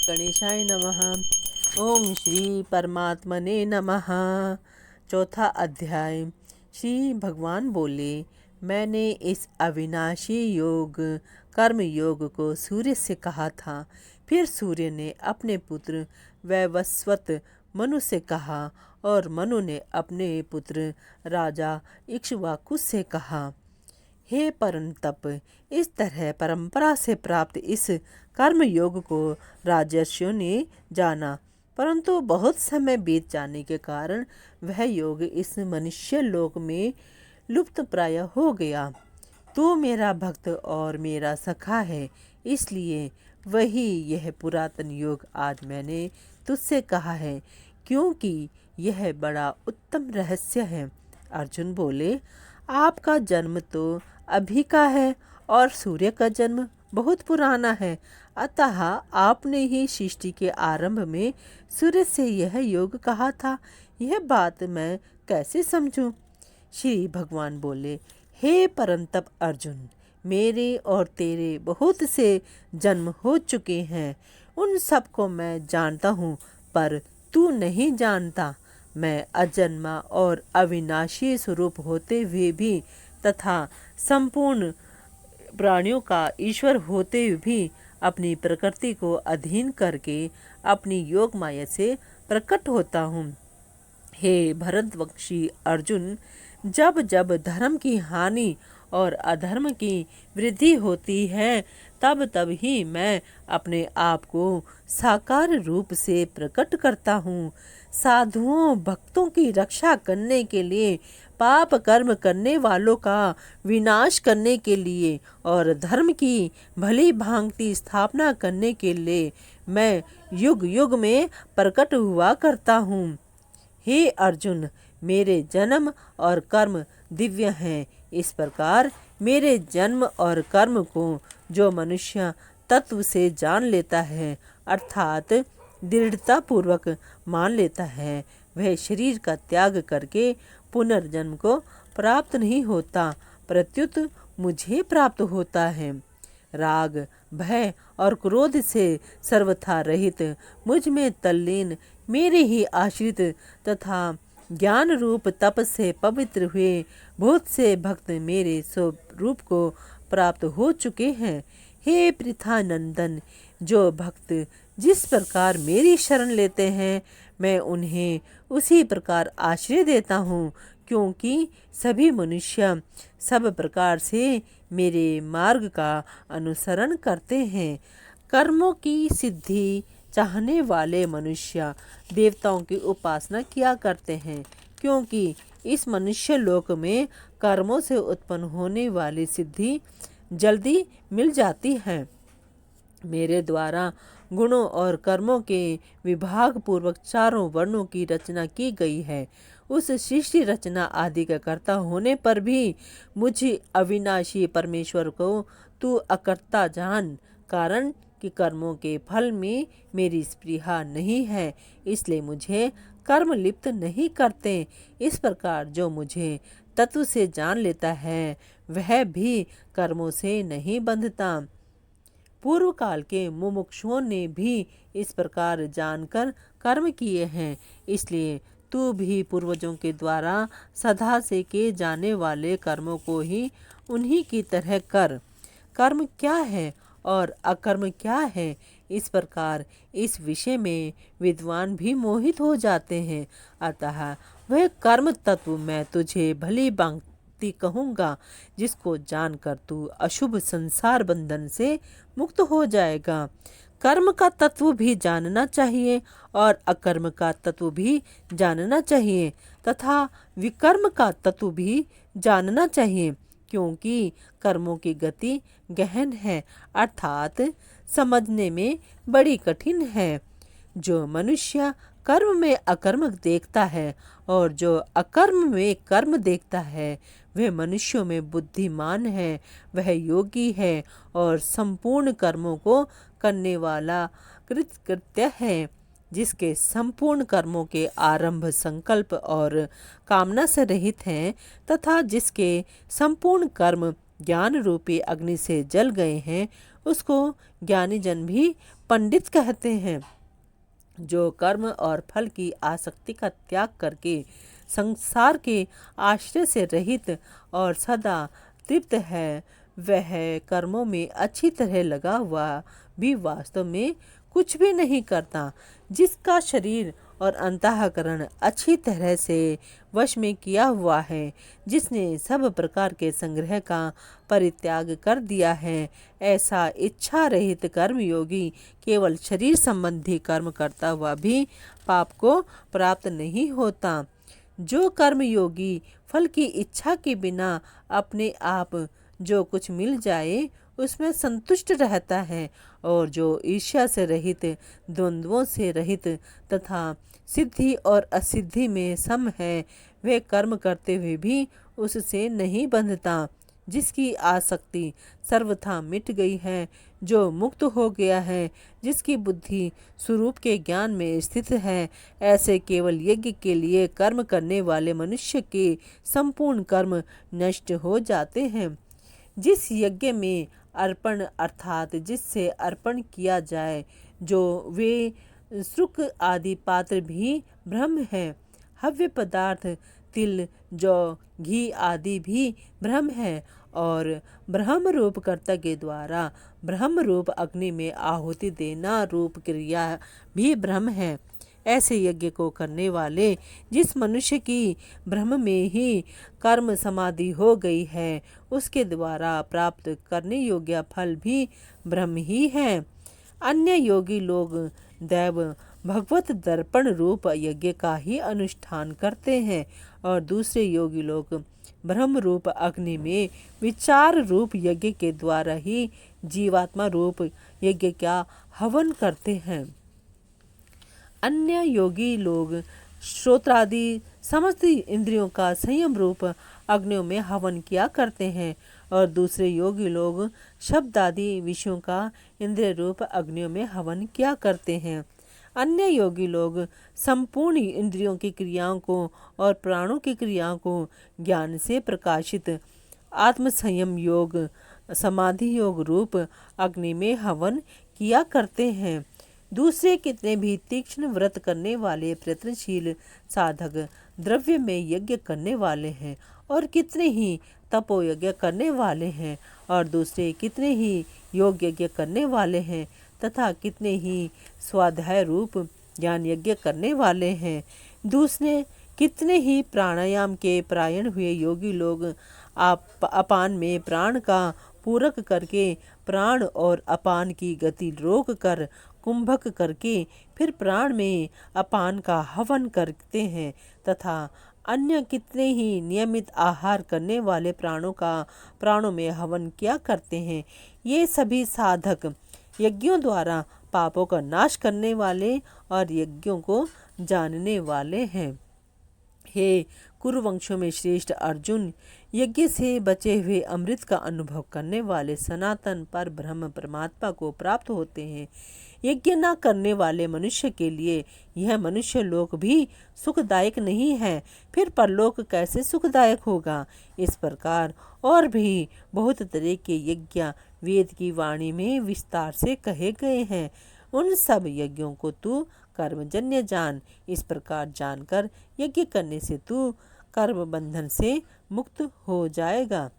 गणेशाय नमः। ओम श्री परमात्मने नमः। चौथा अध्याय। श्री भगवान बोले, मैंने इस अविनाशी योग कर्म योग को सूर्य से कहा था। फिर सूर्य ने अपने पुत्र वैवस्वत मनु से कहा और मनु ने अपने पुत्र राजा इक्ष्वाकु से कहा। हे परंतप, इस तरह परंपरा से प्राप्त इस कर्म योग को राजर्षियों ने जाना, परंतु बहुत समय बीत जाने के कारण वह योग इस मनुष्य लोक में लुप्त प्राय हो गया। तू मेरा भक्त और मेरा सखा है, इसलिए वही यह पुरातन योग आज मैंने तुझसे कहा है, क्योंकि यह बड़ा उत्तम रहस्य है। अर्जुन बोले, आपका जन्म तो अभी का है और सूर्य का जन्म बहुत पुराना है, अतः आपने ही सृष्टि के आरंभ में सूर्य से यह योग कहा था। यह बात मैं कैसे समझूं? श्री भगवान बोले, हे परंतप अर्जुन, मेरे और तेरे बहुत से जन्म हो चुके हैं, उन सबको मैं जानता हूँ, पर तू नहीं जानता। मैं अजन्मा और अविनाशी स्वरूप होते हुए भी तथा संपूर्ण प्राणियों का ईश्वर होते हुए भी अपनी प्रकृति को अधीन करके अपनी योग माया से प्रकट होता हूँ। हे भरतवंशी अर्जुन, जब जब धर्म की हानि और अधर्म की वृद्धि होती है, तब तब ही मैं अपने आप को साकार रूप से प्रकट करता हूँ। साधुओं भक्तों की रक्षा करने के लिए, पाप कर्म करने वालों का विनाश करने के लिए और धर्म की भली भांति स्थापना करने के लिए मैं युग युग में प्रकट हुआ करता हूँ। हे अर्जुन, मेरे जन्म और कर्म दिव्य हैं। इस प्रकार मेरे जन्म और कर्म को जो मनुष्य तत्व से जान लेता है, अर्थात दृढ़ता पूर्वक मान लेता है, वह शरीर का त्याग करके पुनर्जन्म को प्राप्त नहीं होता, प्रत्युत मुझे प्राप्त होता है। राग, भय और क्रोध से सर्वथा रहित, मुझ में तल्लीन, मेरे ही आश्रित तथा ज्ञान रूप तप से पवित्र हुए बहुत से भक्त मेरे स्वरूप को प्राप्त हो चुके हैं। हे पृथानंदन, जो भक्त जिस प्रकार मेरी शरण लेते हैं, मैं उन्हें उसी प्रकार आश्रय देता हूँ, क्योंकि सभी मनुष्य सब प्रकार से मेरे मार्ग का अनुसरण करते हैं। कर्मों की सिद्धि चाहने वाले मनुष्य देवताओं की उपासना किया करते हैं, क्योंकि इस मनुष्य लोक में कर्मों से उत्पन्न होने वाली सिद्धि जल्दी मिल जाती है। मेरे द्वारा गुणों और कर्मों के विभाग पूर्वक चारों वर्णों की रचना की गई है। उस सृष्टि रचना आदि का कर्ता होने पर भी मुझे अविनाशी परमेश्वर को तू अकर्ता जान, कारण कि कर्मों के फल में मेरी स्पृहा नहीं है, इसलिए मुझे कर्म लिप्त नहीं करते। इस प्रकार जो मुझे तत्व से जान लेता है, वह भी कर्मों से नहीं बंधता। पूर्व काल के मुमुक्षुओं ने भी इस प्रकार जानकर कर्म किए हैं, इसलिए तू भी पूर्वजों के द्वारा सदा से किए जाने वाले कर्मों को ही उन्हीं की तरह कर। कर्म क्या है और अकर्म क्या है, इस प्रकार इस विषय में विद्वान भी मोहित हो जाते हैं। अतः वह कर्म तत्व मैं तुझे भली भांति कहूँगा, जिसको जानकर तू अशुभ संसार बंधन से मुक्त हो जाएगा। कर्म का तत्व भी जानना चाहिए और अकर्म का तत्व भी जानना चाहिए तथा विकर्म का तत्व भी जानना चाहिए, क्योंकि कर्मों की गति गहन है, अर्थात समझने में बड़ी कठिन है। जो मनुष्य कर्म में अकर्म देखता है और जो अकर्म में कर्म देखता है, वह मनुष्यों में बुद्धिमान है, वह योगी है और संपूर्ण कर्मों को करने वाला कृतकृत्य है, जिसके संपूर्ण कर्मों के आरंभ संकल्प और कामना से रहित हैं तथा जिसके संपूर्ण कर्म ज्ञान रूपी अग्नि से जल गए हैं उसको ज्ञानी जन भी पंडित कहते हैं। जो कर्म और फल की आसक्ति का त्याग करके संसार के आश्रय से रहित और सदा तृप्त है, वह कर्मों में अच्छी तरह लगा हुआ भी वास्तव में कुछ भी नहीं करता। जिसका शरीर और अंतःकरण अच्छी तरह से वश में किया हुआ है, जिसने सब प्रकार के संग्रह का परित्याग कर दिया है, ऐसा इच्छा रहित कर्मयोगी केवल शरीर संबंधी कर्म करता हुआ भी पाप को प्राप्त नहीं होता। जो कर्मयोगी फल की इच्छा के बिना अपने आप जो कुछ मिल जाए उसमें संतुष्ट रहता है और जो ईर्ष्या से रहित, द्वंद्वों से रहित तथा सिद्धि और असिद्धि में सम है, वे कर्म करते हुए भी उससे नहीं बंधता। जिसकी आसक्ति सर्वथा मिट गई है, जो मुक्त हो गया है, जिसकी बुद्धि स्वरूप के ज्ञान में स्थित है, ऐसे केवल यज्ञ के लिए कर्म करने वाले मनुष्य के संपूर्ण कर्म नष्ट हो जाते हैं। जिस यज्ञ में अर्पण अर्थात जिससे अर्पण किया जाए, जो वे शुक आदि पात्र भी ब्रह्म है। हव्य पदार्थ तिल, जौ, घी आदि भी ब्रह्म है और ब्रह्म रूप कर्ता के द्वारा ब्रह्म रूप अग्नि में आहुति देना रूप क्रिया भी ब्रह्म है। ऐसे यज्ञ को करने वाले जिस मनुष्य की ब्रह्म में ही कर्म समाधि हो गई है, उसके द्वारा प्राप्त करने योग्य फल भी ब्रह्म ही है। अन्य योगी लोग दैव भगवत दर्पण रूप यज्ञ का ही अनुष्ठान करते हैं और दूसरे योगी लोग ब्रह्म रूप अग्नि में विचार रूप यज्ञ के द्वारा ही जीवात्मा रूप यज्ञ का हवन करते हैं। अन्य योगी लोग श्रोत्रादि समस्त इंद्रियों का संयम रूप अग्नियों में हवन किया करते हैं और दूसरे योगी लोग शब्द आदि विषयों का इंद्रिय रूप अग्नियों में हवन किया करते हैं। अन्य योगी लोग संपूर्ण इंद्रियों की क्रियाओं को और प्राणों की क्रियाओं को ज्ञान से प्रकाशित आत्म संयम योग समाधि योग रूप अग्नि में हवन किया करते हैं। दूसरे कितने भी तीक्ष्ण व्रत करने वाले प्रयत्नशील साधक द्रव्य में यज्ञ करने वाले हैं और कितने ही तपोयज्ञ करने वाले हैं और दूसरे कितने ही योग यज्ञ करने वाले हैं तथा कितने ही स्वाध्याय रूप ज्ञान यज्ञ करने वाले हैं। दूसरे कितने ही प्राणायाम के परायण हुए योगी लोग अपान में प्राण का पूरक करके प्राण और अपान की गति रोक कर कुंभक करके फिर प्राण में अपान का हवन करते हैं तथा अन्य कितने ही नियमित आहार करने वाले प्राणों का प्राणों में हवन किया करते हैं। ये सभी साधक यज्ञों द्वारा पापों का नाश करने वाले और यज्ञों को जानने वाले हैं। हे कुरुवंशों में श्रेष्ठ अर्जुन, यज्ञ से बचे हुए अमृत का अनुभव करने वाले सनातन पर ब्रह्म परमात्मा को प्राप्त होते हैं। यज्ञ न करने वाले मनुष्य के लिए यह मनुष्य लोक भी सुखदायक नहीं है, फिर परलोक कैसे सुखदायक होगा। इस प्रकार और भी बहुत तरह के यज्ञ वेद की वाणी में विस्तार से कहे गए हैं। उन सब यज्ञों को तू कर्मजन्य जान। इस प्रकार जानकर यज्ञ करने से तू कर्म बंधन से मुक्त हो जाएगा।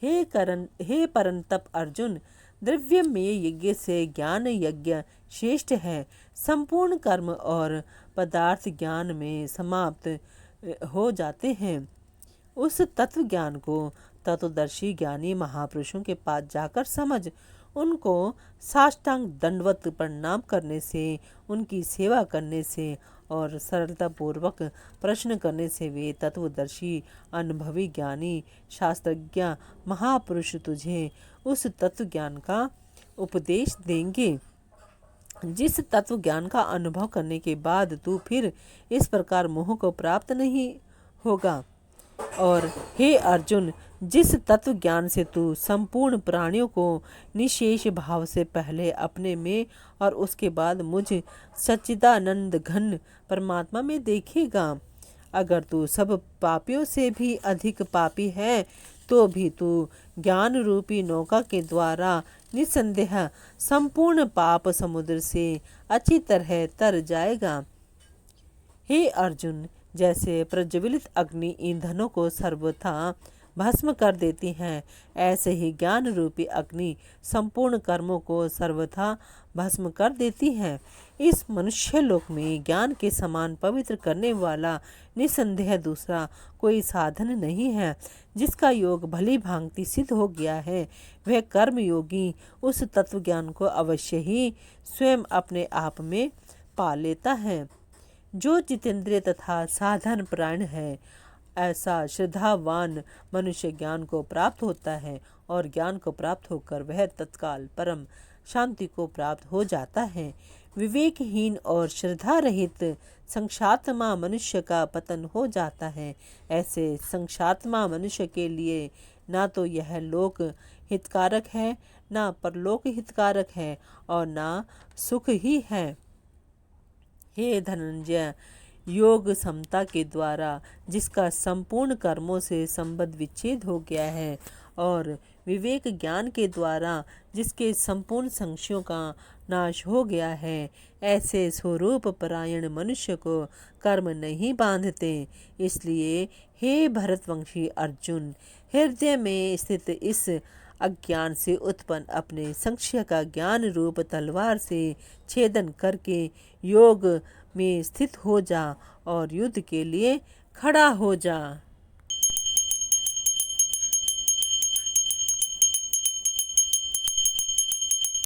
हे परंतप अर्जुन, द्रव्य में यज्ञ से ज्ञान यज्ञ श्रेष्ठ है। संपूर्ण कर्म और पदार्थ ज्ञान में समाप्त हो जाते हैं। उस तत्व ज्ञान को तत्वदर्शी ज्ञानी महापुरुषों के पास जाकर समझ। उनको साष्टांग दंडवत प्रणाम करने से, उनकी सेवा करने से और सरलतापूर्वक प्रश्न करने से वे तत्वदर्शी अनुभवी ज्ञानी शास्त्रज्ञ महापुरुष तुझे उस तत्व ज्ञान का उपदेश देंगे जिस तत्व ज्ञान का अनुभव करने के बाद तू फिर इस प्रकार मोह को प्राप्त नहीं होगा। और हे अर्जुन, जिस तत्व ज्ञान से तू संपूर्ण प्राणियों को निशेष भाव से पहले अपने में और उसके बाद मुझ सच्चिदानंद घन परमात्मा में देखेगा, अगर तू सब पापियों से भी अधिक पापी है तो भी तू ज्ञान रूपी नौका के द्वारा निसंदेह संपूर्ण पाप समुद्र से अच्छी तरह तर जाएगा। हे अर्जुन, जैसे प्रज्वलित अग्नि ईंधनों को सर्वथा भस्म कर देती हैं, ऐसे ही ज्ञान रूपी अग्नि संपूर्ण कर्मों को सर्वथा भस्म कर देती है। इस मनुष्य लोक में ज्ञान के समान पवित्र करने वाला निसंदेह दूसरा कोई साधन नहीं है। जिसका योग भली भांति सिद्ध हो गया है, वह कर्म योगी उस तत्व ज्ञान को अवश्य ही स्वयं अपने आप में पा लेता है। जो जितेंद्रिय तथा साधन प्राण है, ऐसा श्रद्धावान मनुष्य ज्ञान को प्राप्त होता है और ज्ञान को प्राप्त होकर वह तत्काल परम शांति को प्राप्त हो जाता है। विवेकहीन और श्रद्धा रहित संक्षात्मा मनुष्य का पतन हो जाता है। ऐसे संक्षात्मा मनुष्य के लिए ना तो यह लोक हितकारक है, ना परलोक हितकारक है और ना सुख ही है। हे धनंजय, योग समता के द्वारा जिसका संपूर्ण कर्मों से संबंध विच्छेद हो गया है और विवेक ज्ञान के द्वारा जिसके संपूर्ण संशयों का नाश हो गया है, ऐसे स्वरूप परायण मनुष्य को कर्म नहीं बांधते। इसलिए हे भरतवंशी अर्जुन, हृदय में स्थित इस अज्ञान से उत्पन्न अपने संशय का ज्ञान रूप तलवार से छेदन करके योग में स्थित हो जा और युद्ध के लिए खड़ा हो जा।